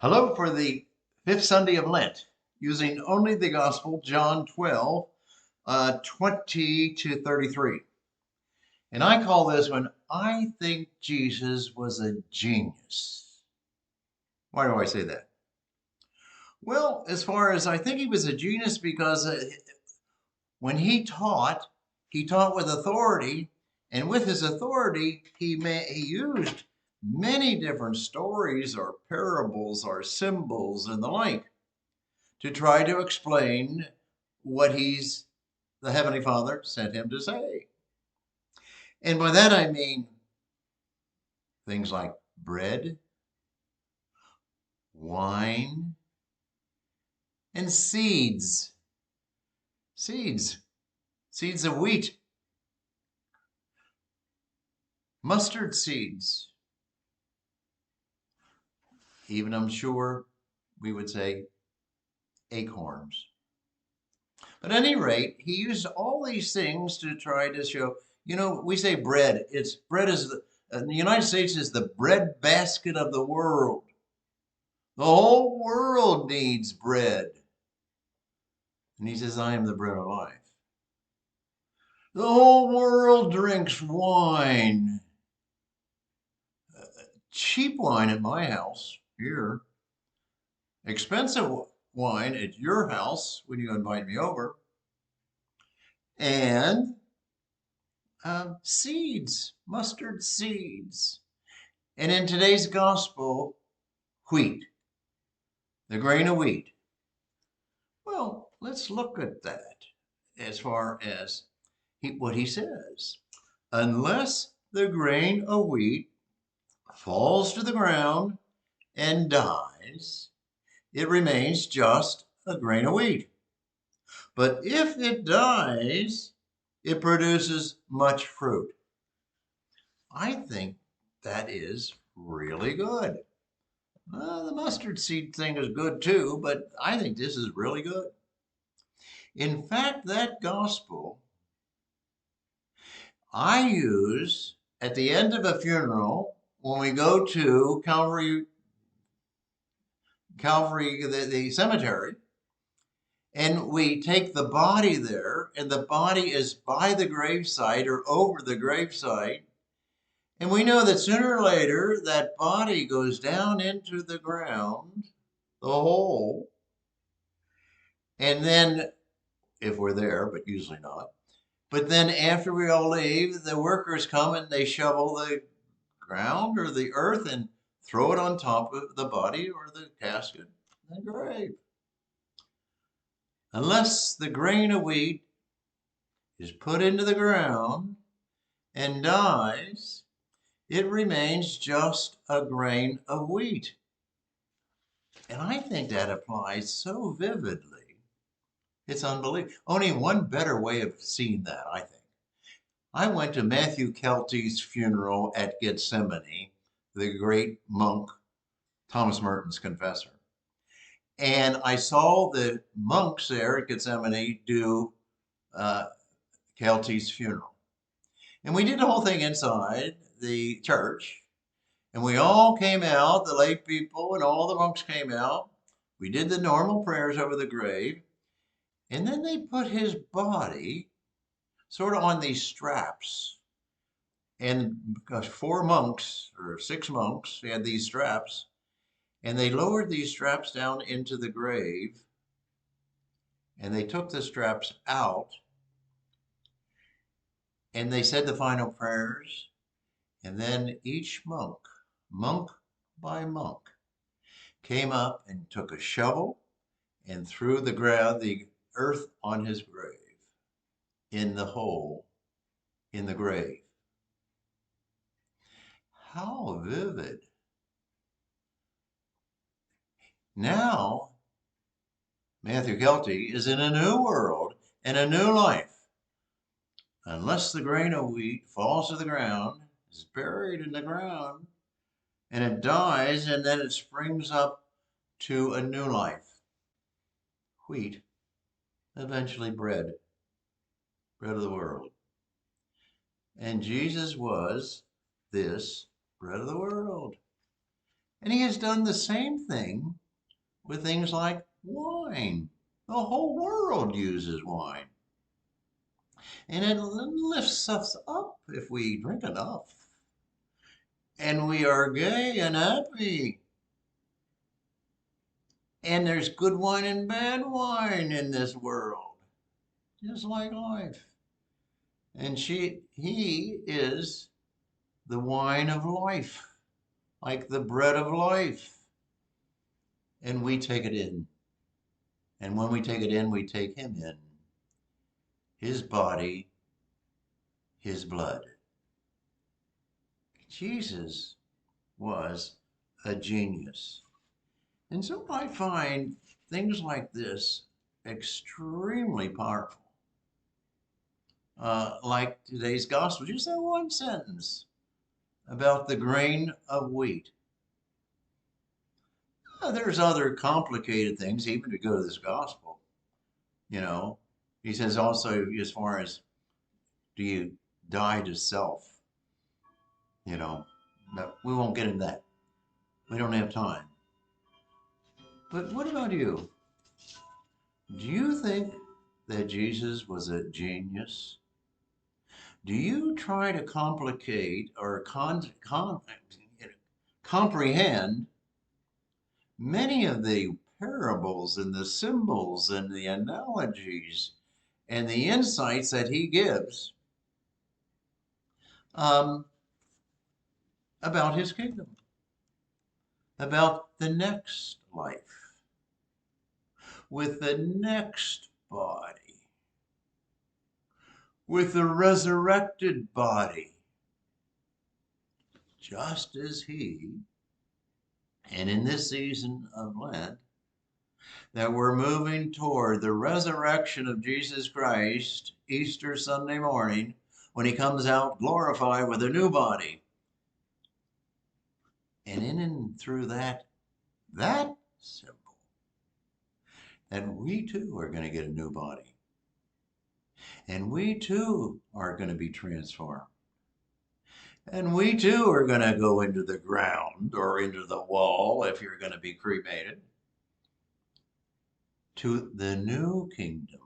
Hello for the fifth Sunday of Lent, using only the Gospel, John 12, 20 to 33. And I call this one, I think Jesus was a genius. Why do I say that? Well, as far as I think he was a genius because when he taught with authority, and with his authority, he used many different stories or parables or symbols and the like to try to explain what the Heavenly Father sent him to say. And by that I mean things like bread, wine, and seeds. Seeds. Seeds of wheat, mustard seeds. Even, I'm sure, we would say acorns. But at any rate, he used all these things to try to show, we say bread. Bread is the United States is the bread basket of the world. The whole world needs bread. And he says, I am the bread of life. The whole world drinks wine. Cheap wine at my house here. Expensive wine at your house when you invite me over. And seeds, mustard seeds. And in today's gospel, wheat, the grain of wheat. Well, let's look at that as far as what he says. Unless the grain of wheat falls to the ground and dies, it remains just a grain of wheat. But if it dies, it produces much fruit. I think that is really good. The mustard seed thing is good too, but I think this is really good. In fact, that gospel I use at the end of a funeral when we go to Calvary, the cemetery, and we take the body there, and the body is by the gravesite or over the gravesite. And we know that sooner or later that body goes down into the ground, the hole. And then, if we're there, but usually not, but then after we all leave, the workers come and they shovel the ground or the earth and throw it on top of the body or the casket in the grave. Unless the grain of wheat is put into the ground and dies, it remains just a grain of wheat. And I think that applies so vividly. It's unbelievable. Only one better way of seeing that, I think. I went to Matthew Kelty's funeral at Gethsemane, the great monk, Thomas Merton's confessor. And I saw the monks there at Gethsemane do Kelty's funeral. And we did the whole thing inside the church. And we all came out, the lay people and all the monks came out. We did the normal prayers over the grave. And then they put his body sort of on these straps. And because 4 monks or 6 monks had these straps, and they lowered these straps down into the grave, and they took the straps out, and they said the final prayers, and then each monk by monk, came up and took a shovel and threw the earth on his grave, in the hole in the grave. How vivid. Now, Matthew Kelty is in a new world and a new life. Unless the grain of wheat falls to the ground, is buried in the ground, and it dies, and then it springs up to a new life. Wheat, eventually bread of the world. And Jesus was this bread of the world. And he has done the same thing with things like wine. The whole world uses wine. And it lifts us up if we drink enough. And we are gay and happy. And there's good wine and bad wine in this world, just like life. And he is the wine of life, like the bread of life. And we take it in. And when we take it in, we take him in. His body, his blood. Jesus was a genius. And so I find things like this extremely powerful. Like today's gospel, just that one sentence about the grain of wheat. There's other complicated things, even to go to this gospel. You know, he says also, as far as do you die to self? You know, but we won't get into that. We don't have time. But what about you? Do you think that Jesus was a genius? Do you try to complicate or comprehend many of the parables and the symbols and the analogies and the insights that he gives um, about his kingdom, about the next life, with the next body, with the resurrected body, just as he, and in this season of Lent, that we're moving toward the resurrection of Jesus Christ, Easter Sunday morning, when he comes out glorified with a new body. And in and through that symbol, that we too are going to get a new body. And we too are going to be transformed. And we too are going to go into the ground or into the wall if you're going to be cremated, to the new kingdom,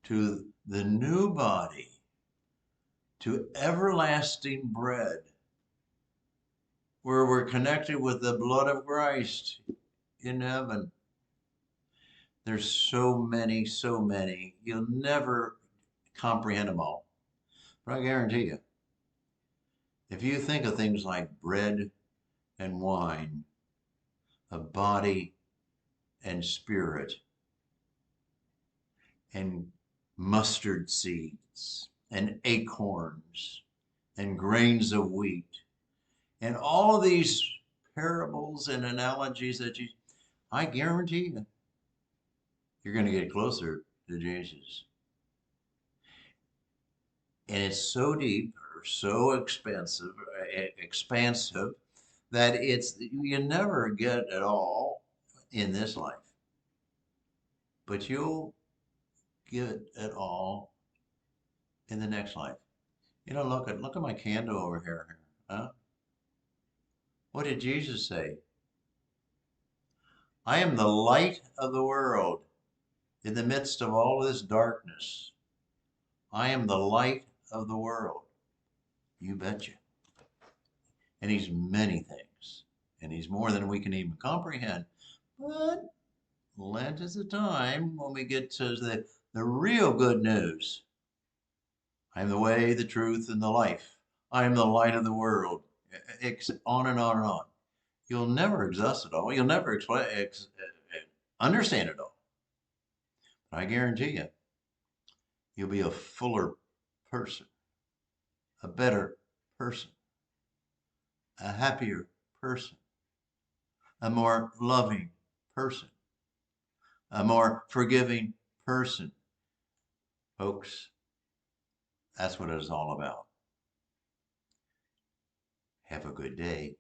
to the new body, to everlasting bread, where we're connected with the blood of Christ in heaven. There's so many, so many. You'll never comprehend them all. But I guarantee you, if you think of things like bread and wine, a body and spirit, and mustard seeds, and acorns, and grains of wheat, and all these parables and analogies that I guarantee you, you're going to get closer to Jesus. And it's so deep or so expansive that you never get it all in this life. But you'll get it all in the next life. You know, look at my candle over here. Huh? What did Jesus say? I am the light of the world in the midst of all this darkness. I am the light of the world. You betcha. And he's many things. And he's more than we can even comprehend. But Lent is a time when we get to the real good news. I am the way, the truth, and the life. I am the light of the world. On and on and on. You'll never exhaust it all. You'll never understand it all. But I guarantee you, you'll be a fuller person, a better person, a happier person, a more loving person, a more forgiving person. Folks, that's what it's all about. Have a good day.